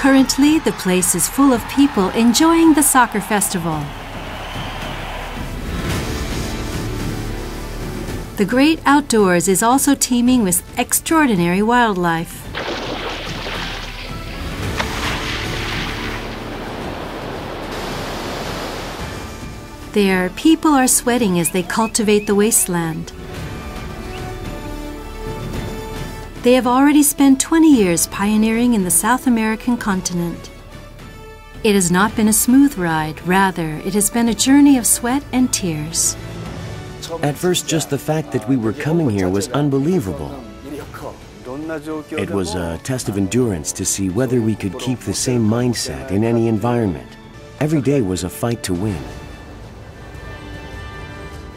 Currently, the place is full of people enjoying the soccer festival. The great outdoors is also teeming with extraordinary wildlife. There, people are sweating as they cultivate the wasteland. They have already spent 20 years pioneering in the South American continent. It has not been a smooth ride, rather, it has been a journey of sweat and tears. At first, just the fact that we were coming here was unbelievable. It was a test of endurance to see whether we could keep the same mindset in any environment. Every day was a fight to win.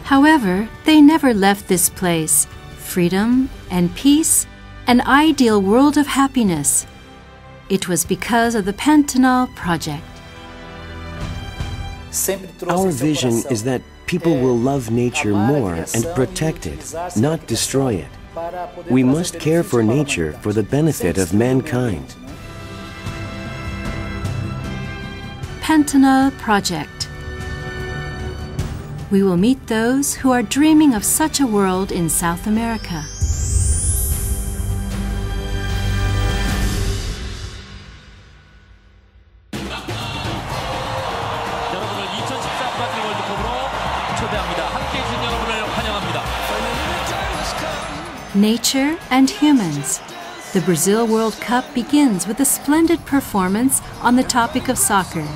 However, they never left this place. Freedom and peace, an ideal world of happiness. It was because of the Pantanal project. Our vision is that people will love nature more and protect it, not destroy it. We must care for nature for the benefit of mankind. Pantanal project. We will meet those who are dreaming of such a world in South America. Nature and humans. The Brazil World Cup begins with a splendid performance on the topic of soccer.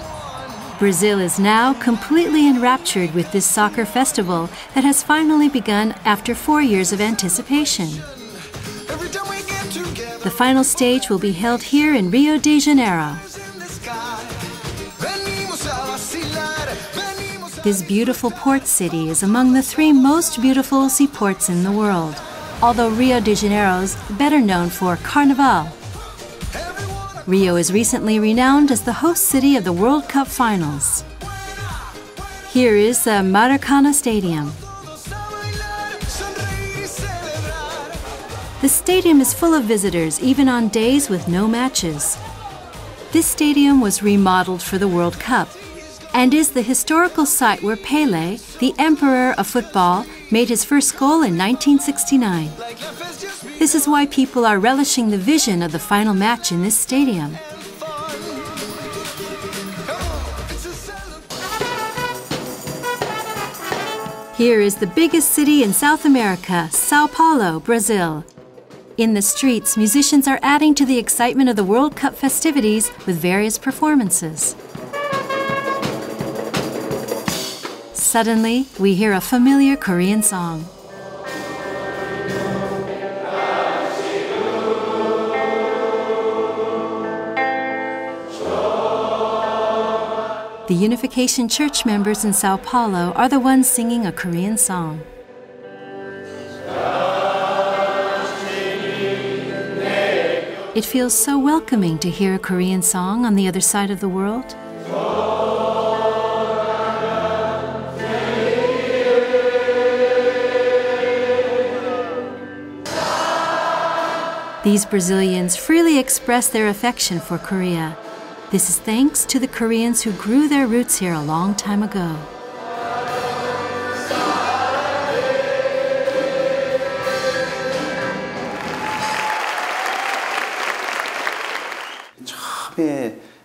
Brazil is now completely enraptured with this soccer festival that has finally begun after 4 years of anticipation. The final stage will be held here in Rio de Janeiro. This beautiful port city is among the 3 most beautiful seaports in the world, although Rio de Janeiro is better known for Carnival. Rio is recently renowned as the host city of the World Cup finals. Here is the Maracanã Stadium. The stadium is full of visitors, even on days with no matches. This stadium was remodeled for the World Cup and is the historical site where Pelé, the emperor of football, made his first goal in 1969. This is why people are relishing the vision of the final match in this stadium. Here is the biggest city in South America, Sao Paulo, Brazil. In the streets, musicians are adding to the excitement of the World Cup festivities with various performances. Suddenly, we hear a familiar Korean song. The Unification Church members in Sao Paulo are the ones singing a Korean song. It feels so welcoming to hear a Korean song on the other side of the world. These Brazilians freely express their affection for Korea. This is thanks to the Koreans who grew their roots here a long time ago.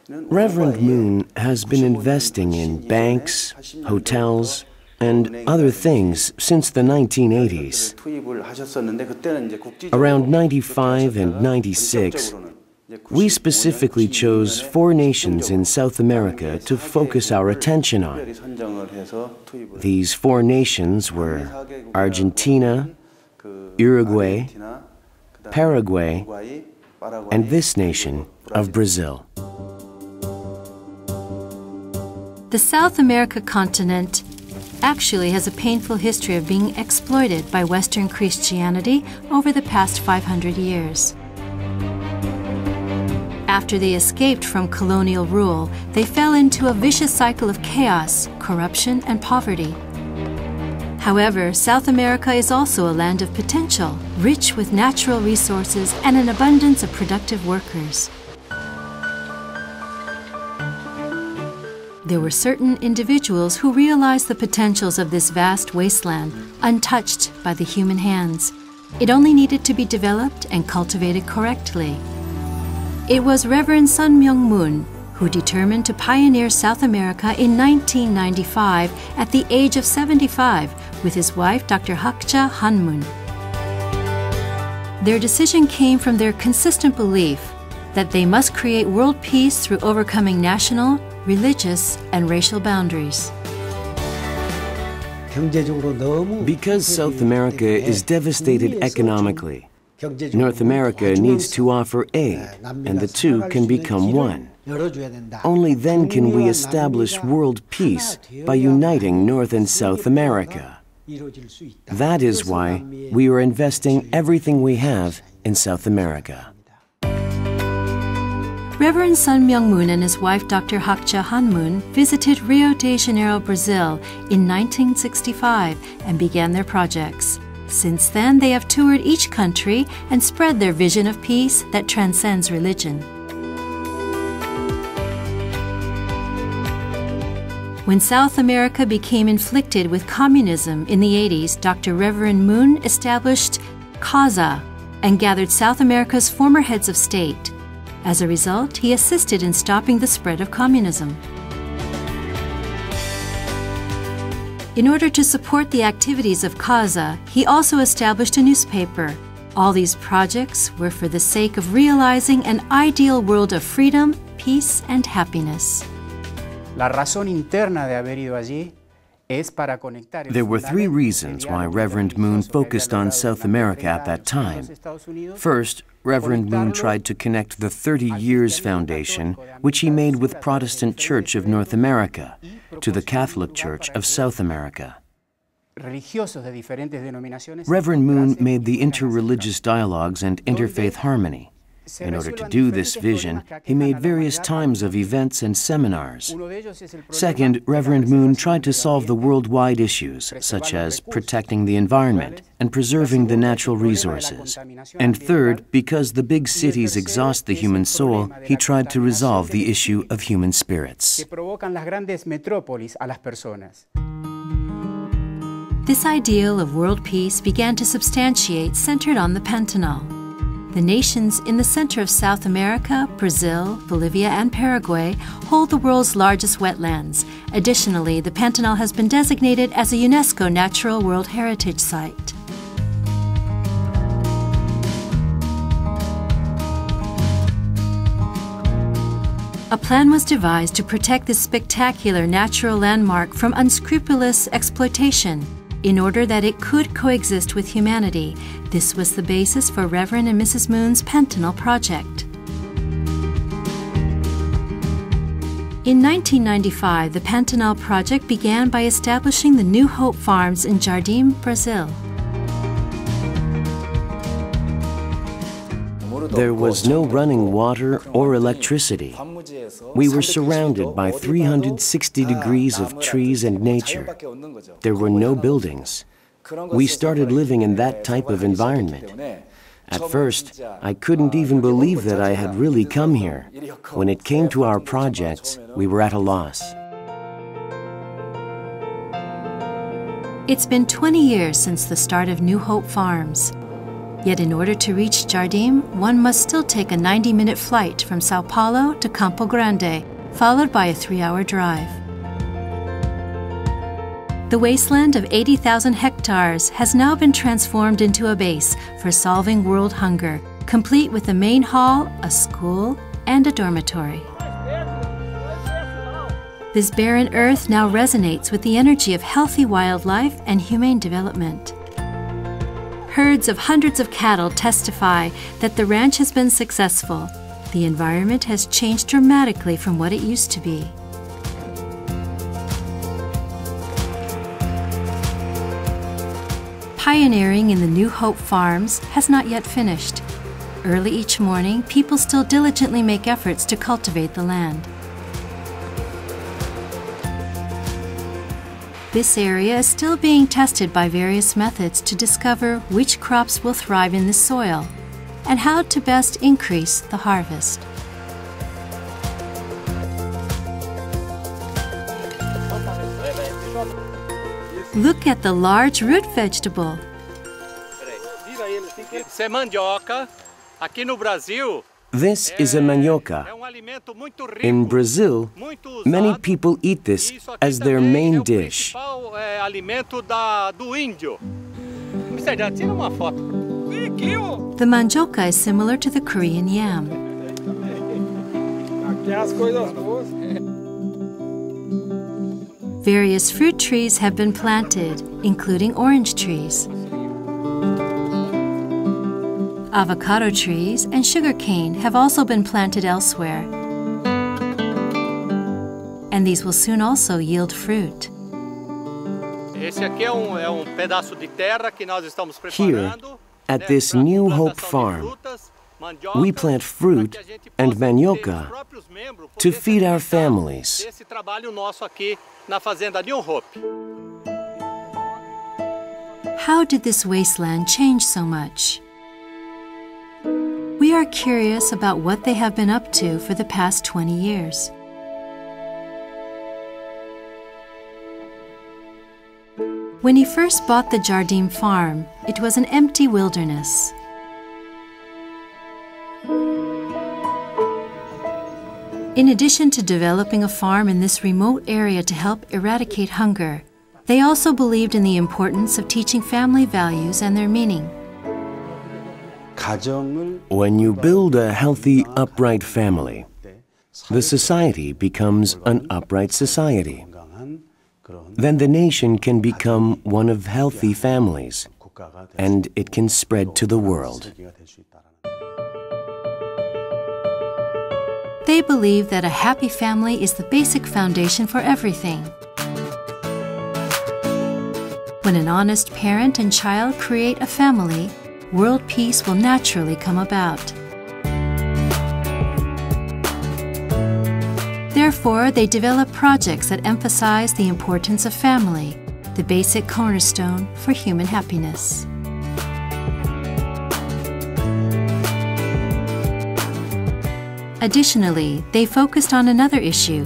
Reverend Moon has been investing in banks, hotels, and other things since the 1980s. Around 95 and 96, we specifically chose 4 nations in South America to focus our attention on. These 4 nations were Argentina, Uruguay, Paraguay, and this nation of Brazil. The South America continent actually has a painful history of being exploited by Western Christianity over the past 500 years. After they escaped from colonial rule, they fell into a vicious cycle of chaos, corruption, and poverty. However, South America is also a land of potential, rich with natural resources and an abundance of productive workers. There were certain individuals who realized the potentials of this vast wasteland, untouched by the human hands. It only needed to be developed and cultivated correctly. It was Reverend Sun Myung Moon who determined to pioneer South America in 1995 at the age of 75 with his wife, Dr. Hakja Hanmun. Their decision came from their consistent belief that they must create world peace through overcoming national, religious, and racial boundaries. Because South America is devastated economically, North America needs to offer aid, and the two can become one. Only then can we establish world peace by uniting North and South America. That is why we are investing everything we have in South America. Reverend Sun Myung Moon and his wife Dr. Hakja Hanmun visited Rio de Janeiro, Brazil in 1965 and began their projects. Since then, they have toured each country and spread their vision of peace that transcends religion. When South America became inflicted with communism in the 80s, Dr. Reverend Moon established CAUSA and gathered South America's former heads of state. As a result, he assisted in stopping the spread of communism. In order to support the activities of CAUSA, he also established a newspaper. All these projects were for the sake of realizing an ideal world of freedom, peace, and happiness. There were three reasons why Reverend Moon focused on South America at that time. First, Reverend Moon tried to connect the 30 Years Foundation, which he made with Protestant Church of North America, to the Catholic Church of South America. Reverend Moon made the interreligious dialogues and interfaith harmony. In order to do this vision, he made various times of events and seminars. Second, Reverend Moon tried to solve the worldwide issues, such as protecting the environment and preserving the natural resources. And third, because the big cities exhaust the human soul, he tried to resolve the issue of human spirits. This ideal of world peace began to substantiate centered on the Pantanal. The nations in the center of South America, Brazil, Bolivia, and Paraguay hold the world's largest wetlands. Additionally, the Pantanal has been designated as a UNESCO Natural World Heritage Site. A plan was devised to protect this spectacular natural landmark from unscrupulous exploitation, in order that it could coexist with humanity. This was the basis for Reverend and Mrs. Moon's Pantanal project. In 1995, the Pantanal project began by establishing the New Hope Farms in Jardim, Brazil. There was no running water or electricity. We were surrounded by 360 degrees of trees and nature. There were no buildings. We started living in that type of environment. At first, I couldn't even believe that I had really come here. When it came to our projects, we were at a loss. It's been 20 years since the start of New Hope Farms. Yet in order to reach Jardim, one must still take a 90-minute flight from Sao Paulo to Campo Grande, followed by a 3-hour drive. The wasteland of 80,000 hectares has now been transformed into a base for solving world hunger, complete with a main hall, a school, and a dormitory. This barren earth now resonates with the energy of healthy wildlife and humane development. Herds of hundreds of cattle testify that the ranch has been successful. The environment has changed dramatically from what it used to be. Pioneering in the New Hope Farms has not yet finished. Early each morning, people still diligently make efforts to cultivate the land. This area is still being tested by various methods to discover which crops will thrive in the soil and how to best increase the harvest. Look at the large root vegetable. Isso é mandioca. Aqui no Brasil, This is a manioca. é alimento muito rico. In Brazil, Muito usado. many people eat this E isso aqui as their também é main o dish. principal alimento do índio. Mister, já tira uma foto. Aqui, ó. The mandioca is similar to the Korean yam. Aqui as coisas boas. Various fruit trees have been planted, including orange trees. Avocado trees and sugarcane have also been planted elsewhere. And these will soon also yield fruit. Esse aqui é pedaço de terra que nós estamos Here, preparando. at this New Hope farm, we plant fruit and manioca to feed our families. Esse trabalho nosso aqui na fazenda New Hope. How did this wasteland change so much? We are curious about what they have been up to for the past 20 years. When he first bought the Jardim farm, it was an empty wilderness. In addition to developing a farm in this remote area to help eradicate hunger, they also believed in the importance of teaching family values and their meaning. When you build a healthy, upright family, the society becomes an upright society. Then the nation can become one of healthy families, and it can spread to the world. They believe that a happy family is the basic foundation for everything. When an honest parent and child create a family, world peace will naturally come about. Therefore, they develop projects that emphasize the importance of family, the basic cornerstone for human happiness. Additionally, they focused on another issue.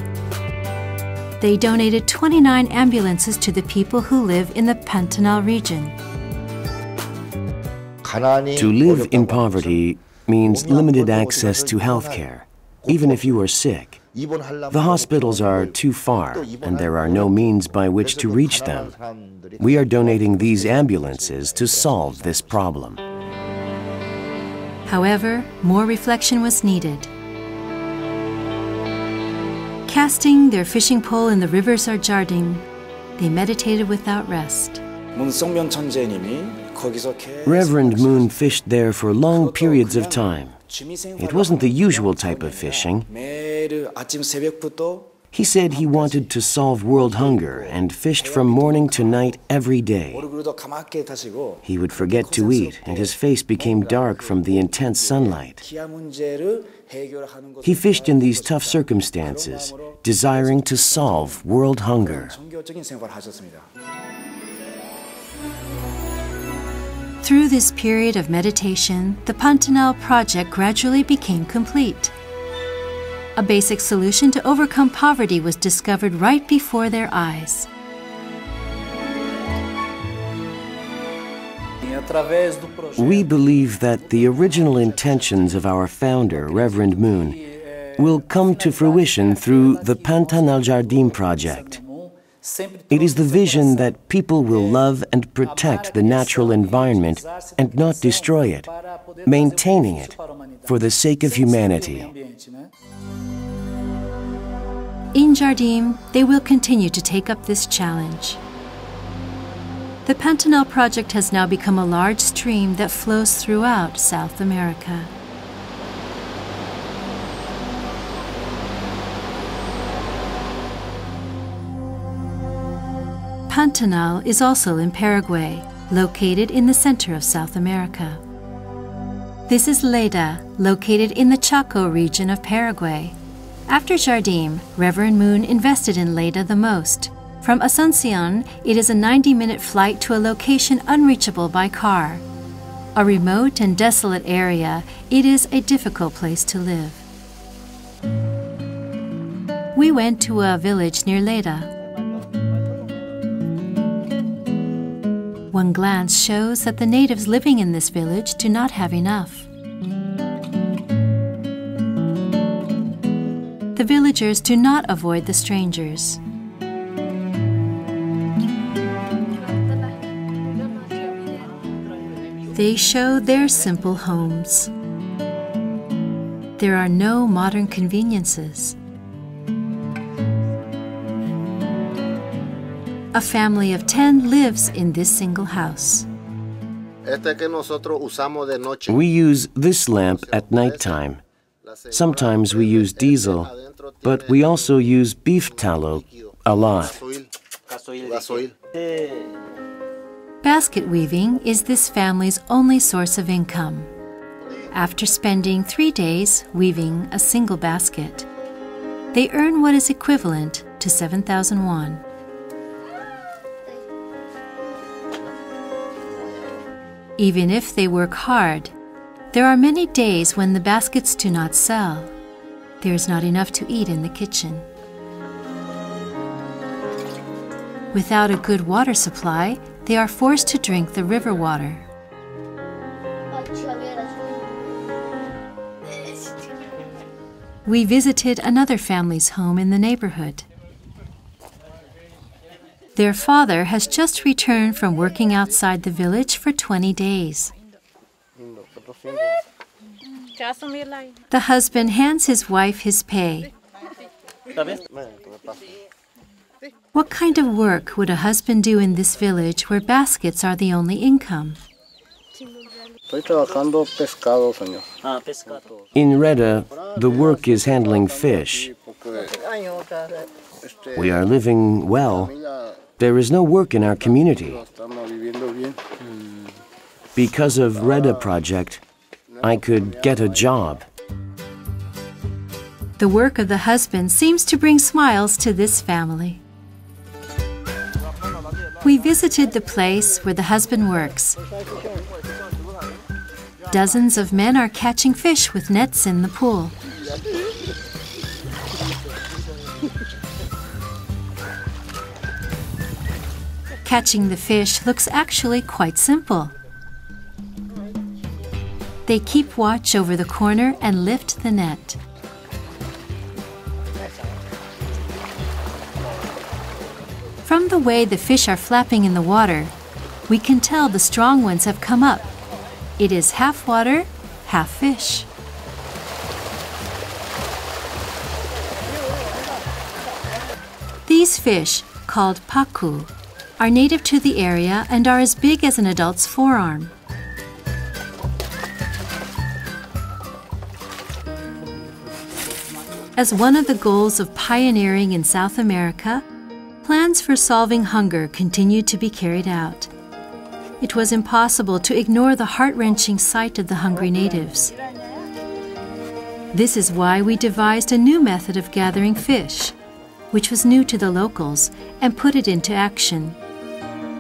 They donated 29 ambulances to the people who live in the Pantanal region. To live in poverty means limited access to health care, even if you are sick. The hospitals are too far, and there are no means by which to reach them. We are donating these ambulances to solve this problem. However, more reflection was needed. Casting their fishing pole in the rivers of Jardim, they meditated without rest. Reverend Moon fished there for long periods of time. It wasn't the usual type of fishing. He said he wanted to solve world hunger and fished from morning to night every day. He would forget to eat, and his face became dark from the intense sunlight. He fished in these tough circumstances, desiring to solve world hunger. Through this period of meditation, the Pantanal project gradually became complete. A basic solution to overcome poverty was discovered right before their eyes. We believe that the original intentions of our founder, Reverend Moon, will come to fruition through the Pantanal Jardim project. It is the vision that people will love and protect the natural environment and not destroy it, maintaining it for the sake of humanity. In Jardim, they will continue to take up this challenge. The Pantanal project has now become a large stream that flows throughout South America. Pantanal is also in Paraguay, located in the center of South America. This is Leda, located in the Chaco region of Paraguay. After Jardim, Reverend Moon invested in Leda the most. From Asuncion, it is a 90-minute flight to a location unreachable by car. A remote and desolate area, it is a difficult place to live. We went to a village near Leda. One glance shows that the natives living in this village do not have enough. The villagers do not avoid the strangers. They show their simple homes. There are no modern conveniences. A family of 10 lives in this single house. We use this lamp at nighttime. Sometimes we use diesel, but we also use beef tallow a lot. Basket weaving is this family's only source of income. After spending 3 days weaving a single basket, they earn what is equivalent to 7,000 won. Even if they work hard, there are many days when the baskets do not sell. There is not enough to eat in the kitchen. Without a good water supply, they are forced to drink the river water. We visited another family's home in the neighborhood. Their father has just returned from working outside the village for 20 days. The husband hands his wife his pay. What kind of work would a husband do in this village where baskets are the only income? In Reda, the work is handling fish. We are living well. There is no work in our community. Because of Reda project, I could get a job. The work of the husband seems to bring smiles to this family. We visited the place where the husband works. Dozens of men are catching fish with nets in the pool. Catching the fish looks actually quite simple. They keep watch over the corner and lift the net. From the way the fish are flapping in the water, we can tell the strong ones have come up. It is half water, half fish. These fish, called paku, are native to the area and are as big as an adult's forearm. As one of the goals of pioneering in South America, plans for solving hunger continued to be carried out. It was impossible to ignore the heart-wrenching sight of the hungry natives. This is why we devised a new method of gathering fish, which was new to the locals, and put it into action.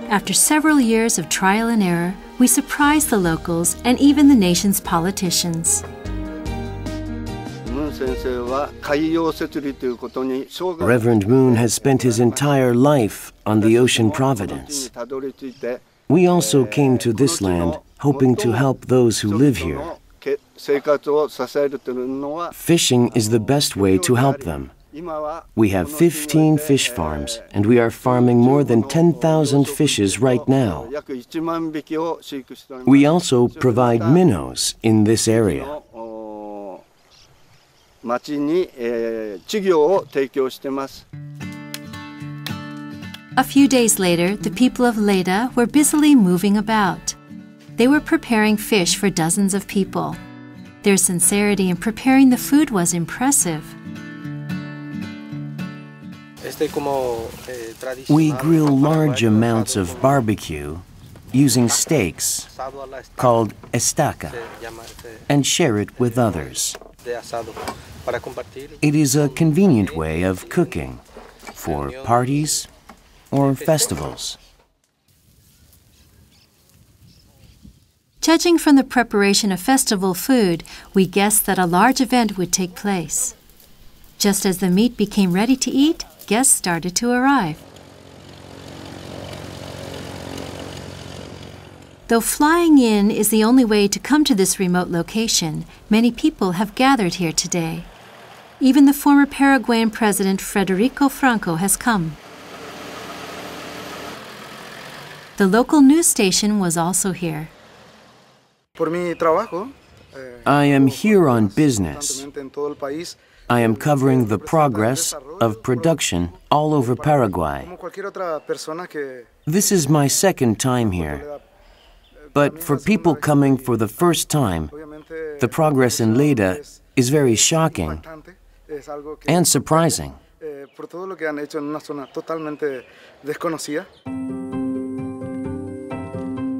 After several years of trial and error, we surprised the locals and even the nation's politicians. Reverend Moon has spent his entire life on the ocean providence. We also came to this land hoping to help those who live here. Fishing is the best way to help them. We have 15 fish farms, and we are farming more than 10,000 fishes right now. We also provide minnows in this area. A few days later, the people of Leda were busily moving about. They were preparing fish for dozens of people. Their sincerity in preparing the food was impressive. We grill large amounts of barbecue using steaks called estaca and share it with others. It is a convenient way of cooking for parties or festivals. Judging from the preparation of festival food, we guessed that a large event would take place. Just as the meat became ready to eat, guests started to arrive. Though flying in is the only way to come to this remote location, many people have gathered here today. Even the former Paraguayan President Federico Franco has come. The local news station was also here. I am here on business. I am covering the progress of production all over Paraguay. This is my second time here. But for people coming for the first time, the progress in Lleida is very shocking and surprising.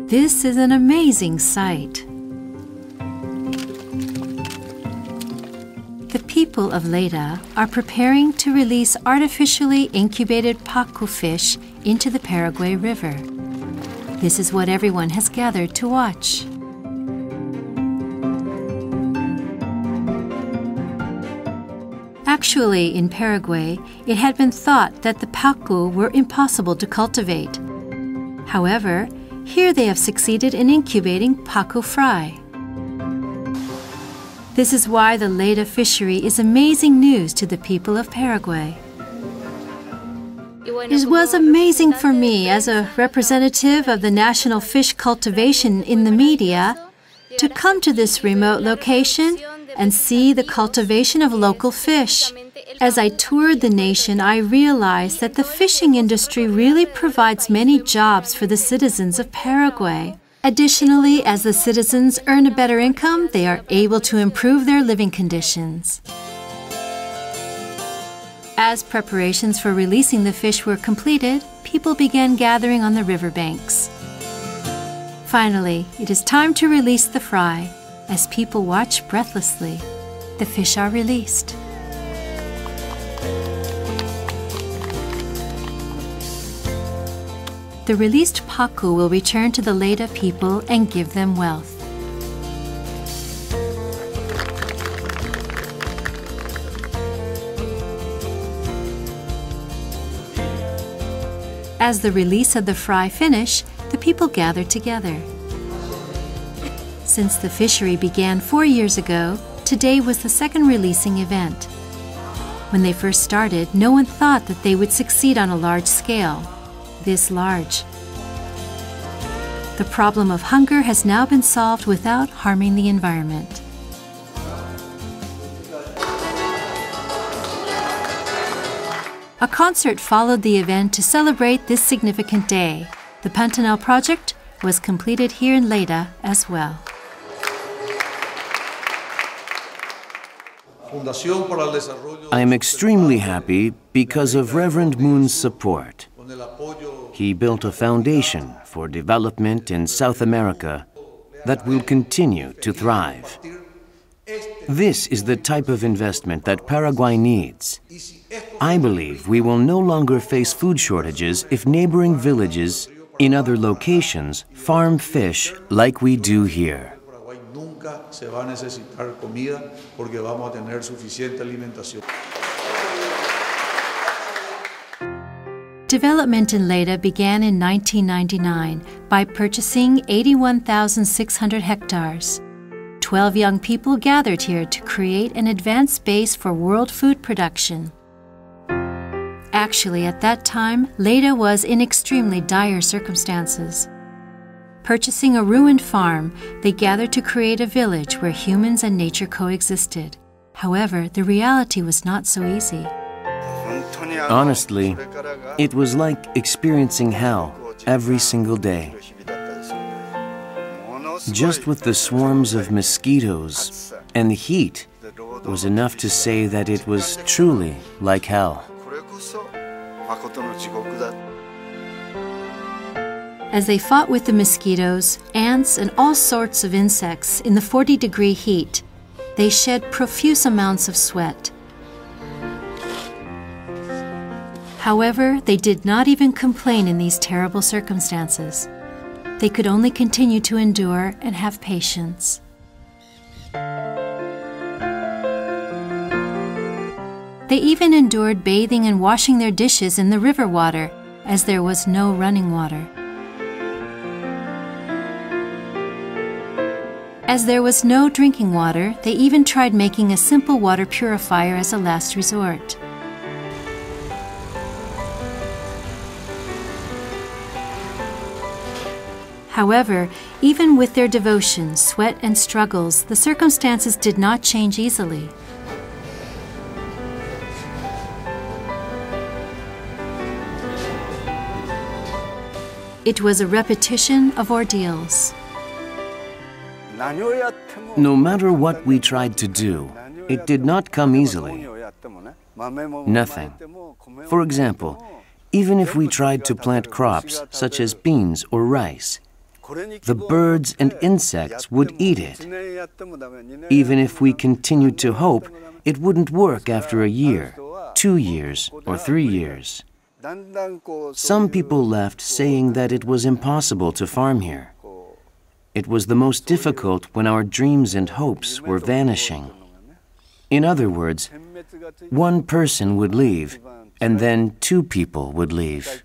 This is an amazing sight. The people of Lleida are preparing to release artificially incubated pacu fish into the Paraguay River. This is what everyone has gathered to watch. Actually, in Paraguay, it had been thought that the pacu were impossible to cultivate. However, here they have succeeded in incubating pacu fry. This is why the Lleida fishery is amazing news to the people of Paraguay. It was amazing for me as a representative of the national fish cultivation in the media to come to this remote location and see the cultivation of local fish. As I toured the nation, I realized that the fishing industry really provides many jobs for the citizens of Paraguay. Additionally, as the citizens earn a better income, they are able to improve their living conditions. As preparations for releasing the fish were completed, people began gathering on the riverbanks. Finally, it is time to release the fry. As people watch breathlessly, the fish are released. The released pacu will return to the Lleida people and give them wealth. As the release of the fry finish, the people gather together. Since the fishery began 4 years ago, today was the second releasing event. When they first started, no one thought that they would succeed on a large scale, this large. The problem of hunger has now been solved without harming the environment. A concert followed the event to celebrate this significant day. The Pantanal project was completed here in Lleida as well. I am extremely happy because of Reverend Moon's support. He built a foundation for development in South America that will continue to thrive. This is the type of investment that Paraguay needs. I believe we will no longer face food shortages if neighboring villages in other locations farm fish like we do here. Development in Lleida began in 1999 by purchasing 81,600 hectares. 12 young people gathered here to create an advanced base for world food production. Actually, at that time, Lleida was in extremely dire circumstances. Purchasing a ruined farm, they gathered to create a village where humans and nature coexisted. However, the reality was not so easy. Honestly, it was like experiencing hell every single day. Just with the swarms of mosquitoes and the heat was enough to say that it was truly like hell. As they fought with the mosquitoes, ants, and all sorts of insects in the 40-degree heat, they shed profuse amounts of sweat. However, they did not even complain in these terrible circumstances. They could only continue to endure and have patience. They even endured bathing and washing their dishes in the river water, as there was no running water. As there was no drinking water, they even tried making a simple water purifier as a last resort. However, even with their devotion, sweat, and struggles, the circumstances did not change easily. It was a repetition of ordeals. No matter what we tried to do, it did not come easily. Nothing. For example, even if we tried to plant crops such as beans or rice, the birds and insects would eat it. Even if we continued to hope, it wouldn't work after a year, 2 years, or 3 years. Some people left saying that it was impossible to farm here. It was the most difficult when our dreams and hopes were vanishing. In other words, one person would leave, and then 2 people would leave.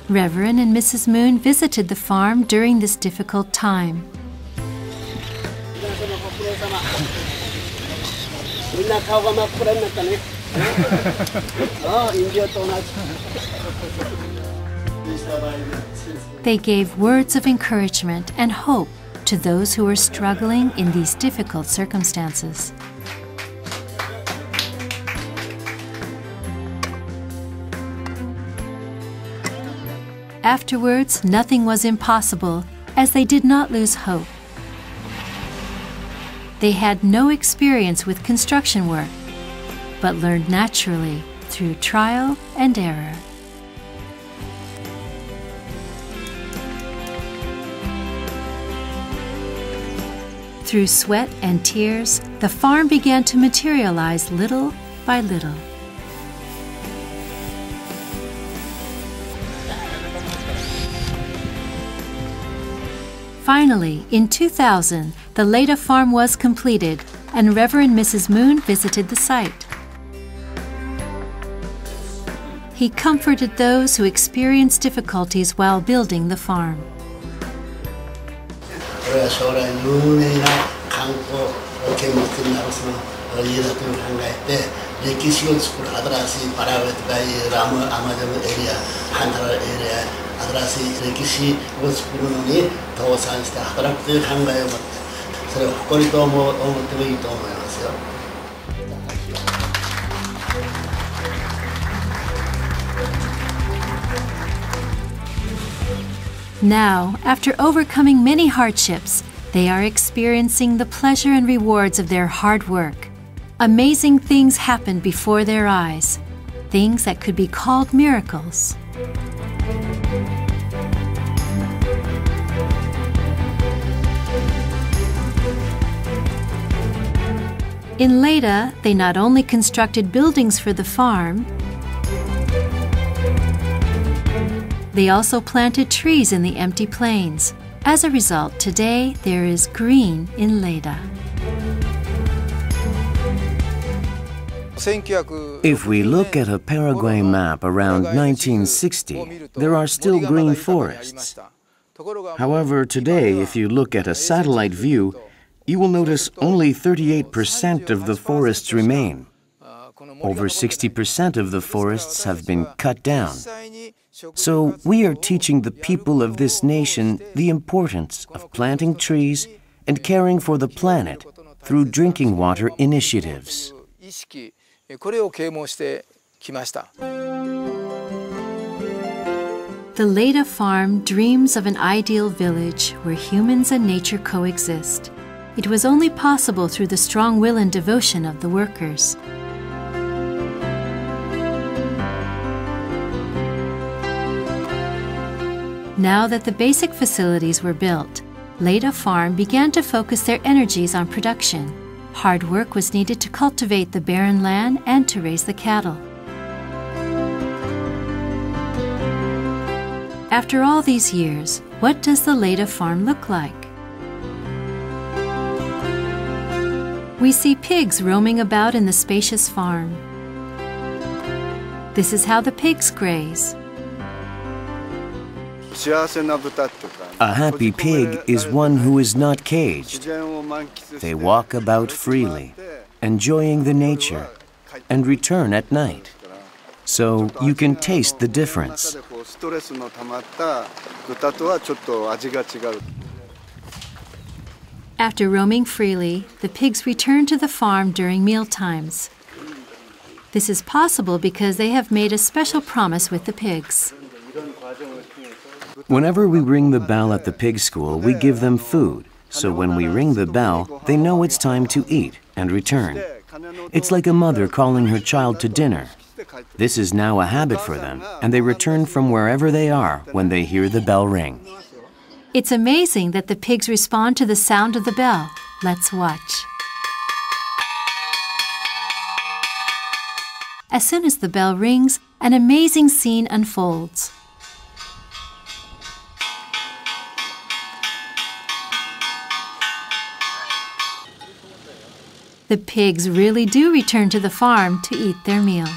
Reverend and Mrs. Moon visited the farm during this difficult time. They gave words of encouragement and hope to those who were struggling in these difficult circumstances. Afterwards, nothing was impossible, as they did not lose hope. They had no experience with construction work, but learned naturally through trial and error. Through sweat and tears, the farm began to materialize little by little. Finally, in 2000, the Leda farm was completed, and Reverend Mrs. Moon visited the site. He comforted those who experienced difficulties while building the farm. Now, after overcoming many hardships, they are experiencing the pleasure and rewards of their hard work. Amazing things happened before their eyes, things that could be called miracles. In Leda, they not only constructed buildings for the farm, they also planted trees in the empty plains. As a result, today there is green in Leda. If we look at a Paraguay map around 1960, there are still green forests. However, today, if you look at a satellite view, you will notice only 38% of the forests remain. Over 60% of the forests have been cut down. So we are teaching the people of this nation the importance of planting trees and caring for the planet through drinking water initiatives. The Leda farm dreams of an ideal village where humans and nature coexist. It was only possible through the strong will and devotion of the workers. Now that the basic facilities were built, Leda Farm began to focus their energies on production. Hard work was needed to cultivate the barren land and to raise the cattle. After all these years, what does the Leda Farm look like? We see pigs roaming about in the spacious farm. This is how the pigs graze. A happy pig is one who is not caged. They walk about freely, enjoying the nature, and return at night. So you can taste the difference. After roaming freely, the pigs return to the farm during meal times. This is possible because they have made a special promise with the pigs. Whenever we ring the bell at the pig school, we give them food. So when we ring the bell, they know it's time to eat and return. It's like a mother calling her child to dinner. This is now a habit for them, and they return from wherever they are when they hear the bell ring. It's amazing that the pigs respond to the sound of the bell. Let's watch. As soon as the bell rings, an amazing scene unfolds. The pigs really do return to the farm to eat their meal.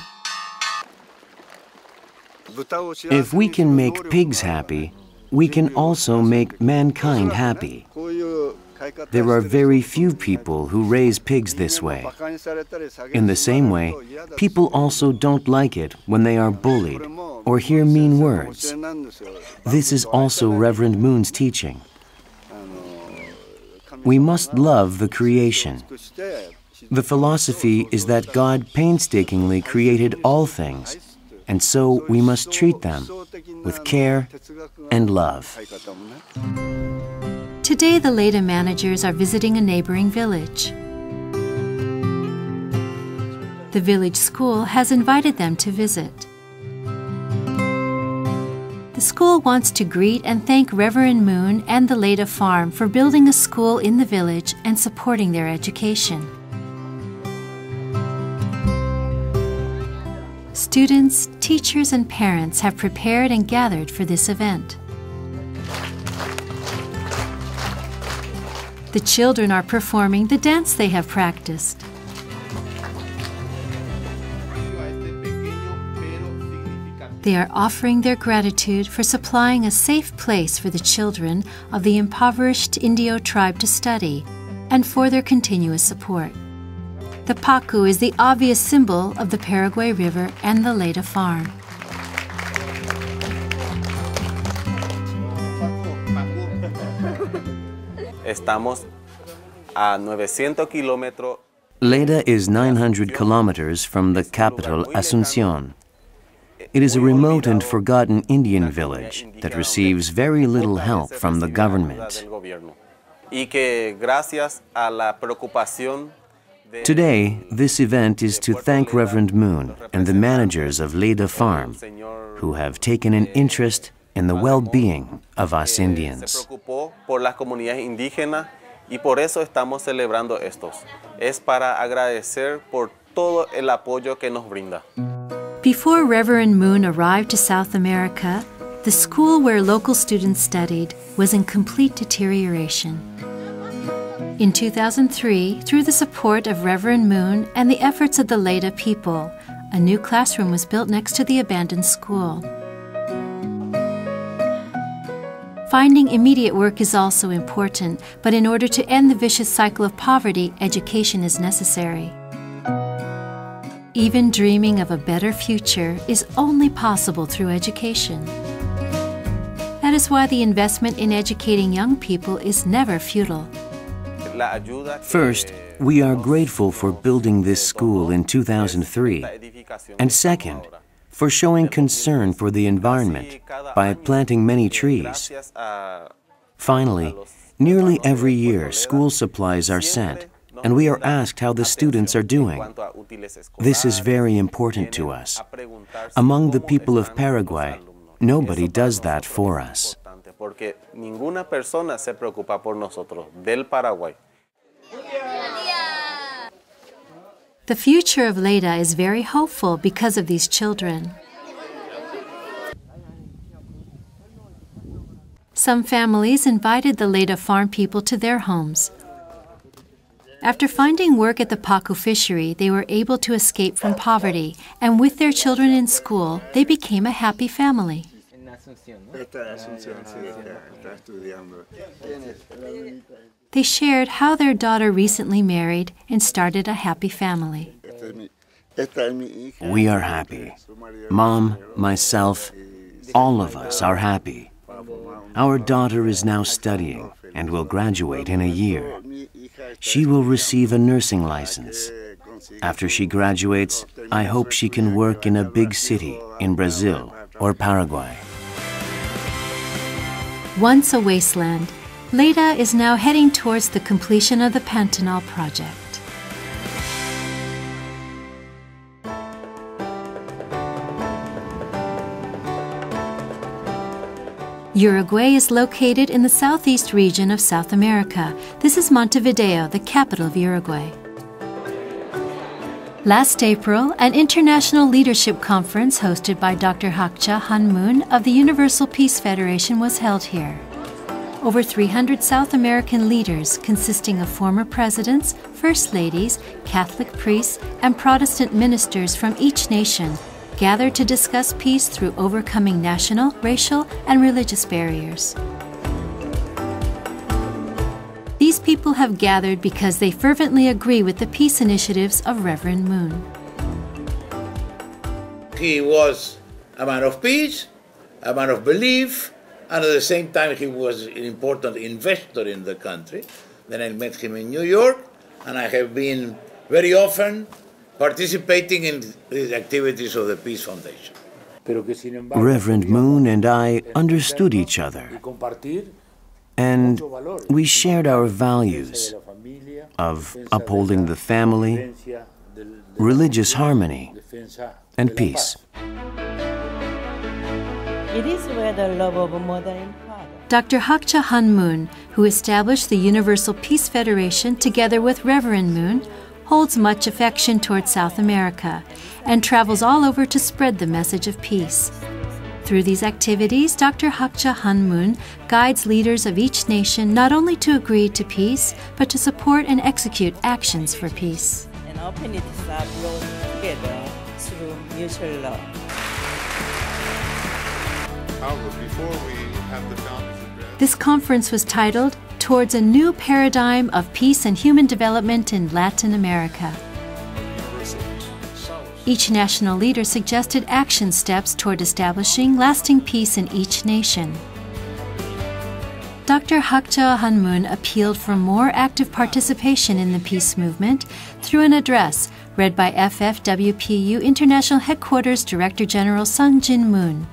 If we can make pigs happy, we can also make mankind happy. There are very few people who raise pigs this way. In the same way, people also don't like it when they are bullied or hear mean words. This is also Reverend Moon's teaching. We must love the creation. The philosophy is that God painstakingly created all things, and so we must treat them with care and love. Today, the Leda managers are visiting a neighboring village. The village school has invited them to visit. The school wants to greet and thank Reverend Moon and the Leda farm for building a school in the village and supporting their education. Students, teachers, and parents have prepared and gathered for this event. The children are performing the dance they have practiced. They are offering their gratitude for supplying a safe place for the children of the impoverished Indio tribe to study and for their continuous support. The Pacu is the obvious symbol of the Paraguay River and the Leda farm. Estamos a 900 kilómetros. Leda is 900 kilometers from the capital, Asunción. It is a remote and forgotten Indian village that receives very little help from the government. Y que gracias a la preocupación. Today, this event is to thank Reverend Moon and the managers of Leda Farm, who have taken an interest in the well-being of us Indians. Se preocupó por las comunidades indígenas y por eso estamos celebrando estos. Es para agradecer por todo el apoyo que nos brinda. Before Reverend Moon arrived to South America, the school where local students studied was in complete deterioration. In 2003, through the support of Reverend Moon and the efforts of the Leda people, a new classroom was built next to the abandoned school. Finding immediate work is also important, but in order to end the vicious cycle of poverty, education is necessary. Even dreaming of a better future is only possible through education. That is why the investment in educating young people is never futile. First, we are grateful for building this school in 2003, and second, for showing concern for the environment by planting many trees. Finally, nearly every year school supplies are sent, and we are asked how the students are doing. This is very important to us. Among the people of Paraguay, nobody does that for us. Porque ninguna persona se preocupa por nosotros del Paraguay. The future of Leda is very hopeful because of these children. Some families invited the Leda farm people to their homes. After finding work at the Pacu fishery, they were able to escape from poverty, and with their children in school, they became a happy family. They shared how their daughter recently married and started a happy family. We are happy. Mom, myself, all of us are happy. Our daughter is now studying and will graduate in a year. She will receive a nursing license. After she graduates, I hope she can work in a big city in Brazil or Paraguay. Once a wasteland, Leda is now heading towards the completion of the Pantanal project. Uruguay is located in the southeast region of South America. This is Montevideo, the capital of Uruguay. Last April, an international leadership conference hosted by Dr. Hakcha Han-moon of the Universal Peace Federation was held here. Over 300 South American leaders consisting of former presidents, first ladies, Catholic priests, and Protestant ministers from each nation gathered to discuss peace through overcoming national, racial, and religious barriers. These people have gathered because they fervently agree with the peace initiatives of Reverend Moon. He was a man of peace, a man of belief, and at the same time he was an important investor in the country. Then I met him in New York, and I have been very often participating in the activities of the Peace Foundation. Reverend Moon and I understood each other, and we shared our values of upholding the family, religious harmony, and peace. It is where the love of a mother and father. Dr. Hakcha Han-moon, who established the Universal Peace Federation together with Reverend Moon, holds much affection toward South America and travels all over to spread the message of peace. Through these activities, Dr. Hakcha Han-moon guides leaders of each nation not only to agree to peace, but to support and execute actions for peace. And opportunities are brought together through mutual love. However, before we have the founders address, This conference was titled Towards a New Paradigm of Peace and Human Development in Latin America. Each national leader suggested action steps toward establishing lasting peace in each nation. Dr. Hakcha Han-moon appealed for more active participation in the peace movement through an address read by FFWPU International Headquarters Director General Sun Jin-moon.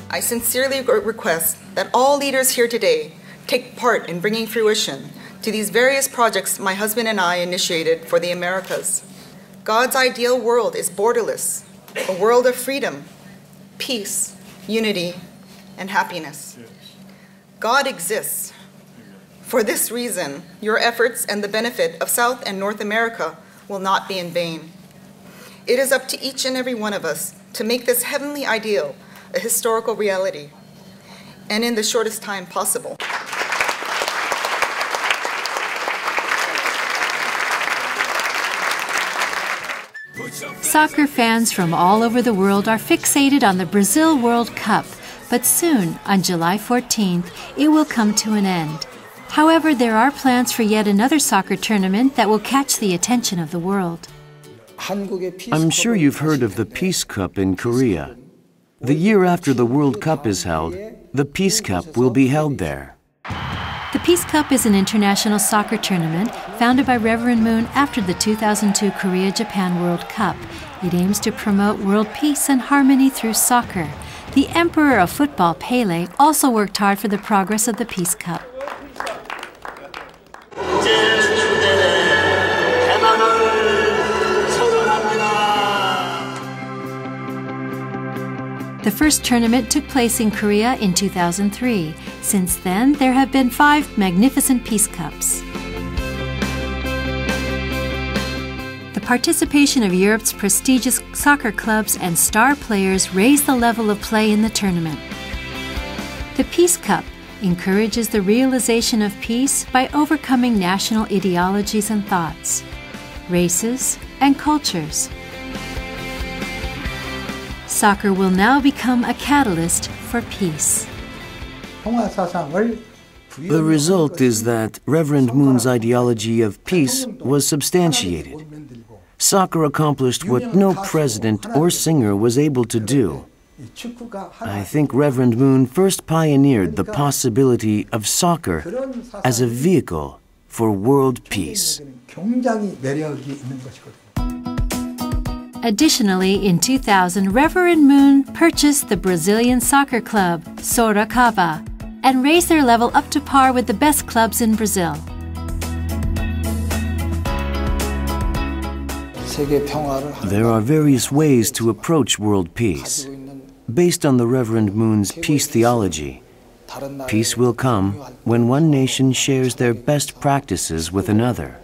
I sincerely request that all leaders here today take part in bringing fruition to these various projects my husband and I initiated for the Americas. God's ideal world is borderless, a world of freedom, peace, unity, and happiness. God exists. For this reason, your efforts and the benefit of South and North America will not be in vain. It is up to each and every one of us to make this heavenly ideal a historical reality, and in the shortest time possible. Soccer fans from all over the world are fixated on the Brazil World Cup, but soon, on July 14th, it will come to an end. However, there are plans for yet another soccer tournament that will catch the attention of the world. I'm sure you've heard of the Peace Cup in Korea. The year after the World Cup is held, the Peace Cup will be held there. The Peace Cup is an international soccer tournament founded by Reverend Moon after the 2002 Korea-Japan World Cup. It aims to promote world peace and harmony through soccer. The Emperor of Football, Pele, also worked hard for the progress of the Peace Cup. The first tournament took place in Korea in 2003. Since then, there have been 5 magnificent Peace Cups. The participation of Europe's prestigious soccer clubs and star players raised the level of play in the tournament. The Peace Cup, encourages the realization of peace by overcoming national ideologies and thoughts, races, and cultures. Soccer will now become a catalyst for peace. The result is that Reverend Moon's ideology of peace was substantiated. Soccer accomplished what no president or singer was able to do. I think Reverend Moon first pioneered the possibility of soccer as a vehicle for world peace. Additionally, in 2000, Reverend Moon purchased the Brazilian soccer club Sorocaba and raised their level up to par with the best clubs in Brazil. There are various ways to approach world peace. Based on the Reverend Moon's peace theology, peace will come when one nation shares their best practices with another.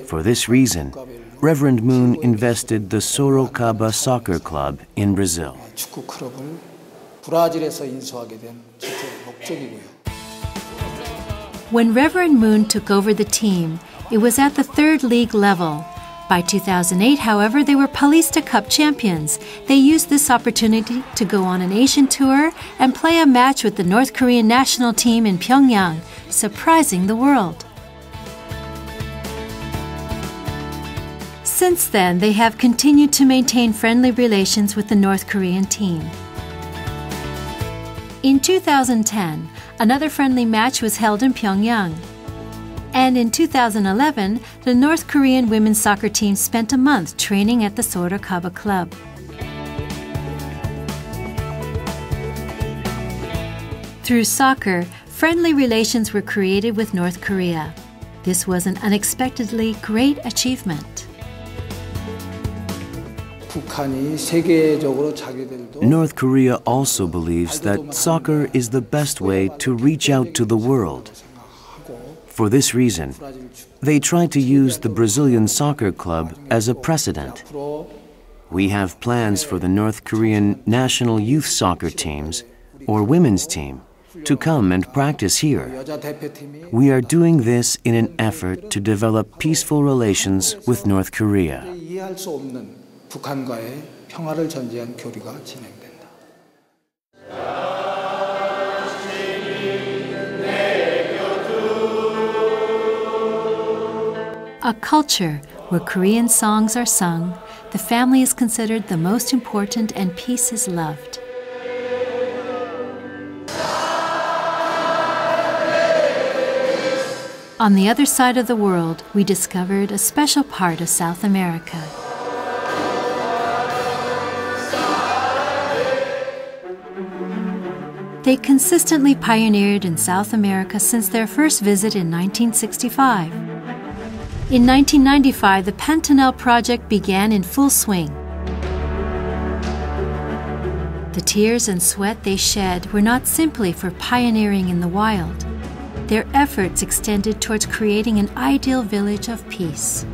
For this reason, Reverend Moon invested the Sorocaba Soccer Club in Brazil. When Reverend Moon took over the team, it was at the third league level. By 2008, however, they were Paulista Cup champions. They used this opportunity to go on an Asian tour and play a match with the North Korean national team in Pyongyang, surprising the world. Since then, they have continued to maintain friendly relations with the North Korean team. In 2010, another friendly match was held in Pyongyang. And in 2011, the North Korean women's soccer team spent a month training at the Sorocaba Club. Through soccer, friendly relations were created with North Korea. This was an unexpectedly great achievement. North Korea also believes that soccer is the best way to reach out to the world. For this reason, they tried to use the Brazilian soccer club as a precedent. We have plans for the North Korean national youth soccer teams, or women's team, to come and practice here. We are doing this in an effort to develop peaceful relations with North Korea. A culture where Korean songs are sung, the family is considered the most important and peace is loved. On the other side of the world, we discovered a special part of South America. They consistently pioneered in South America since their first visit in 1965. In 1995, the Pantanal project began in full swing. The tears and sweat they shed were not simply for pioneering in the wild. Their efforts extended towards creating an ideal village of peace.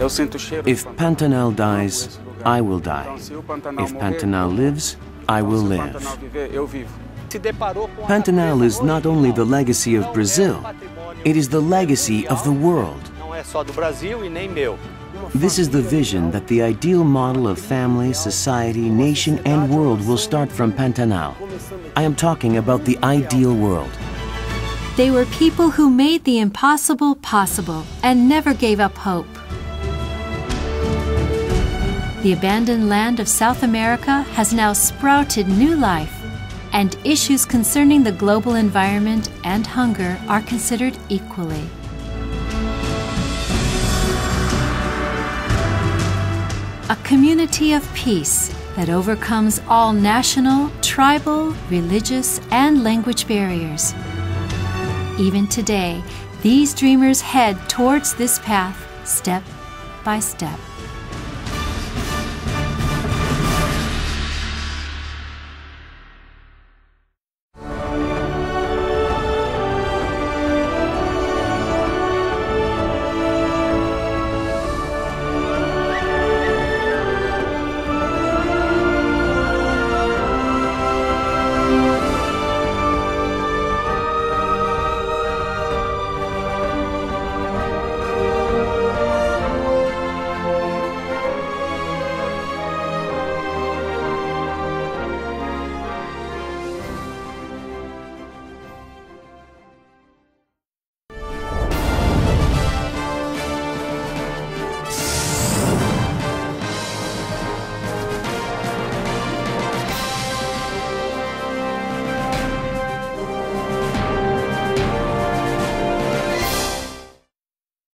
If Pantanal dies, I will die. If Pantanal lives, I will live. Pantanal is not only the legacy of Brazil, it is the legacy of the world. This is the vision that the ideal model of family, society, nation, and world will start from Pantanal. I am talking about the ideal world. They were people who made the impossible possible and never gave up hope. The abandoned land of South America has now sprouted new life, and issues concerning the global environment and hunger are considered equally. A community of peace that overcomes all national, tribal, religious, and language barriers. Even today, these dreamers head towards this path step by step.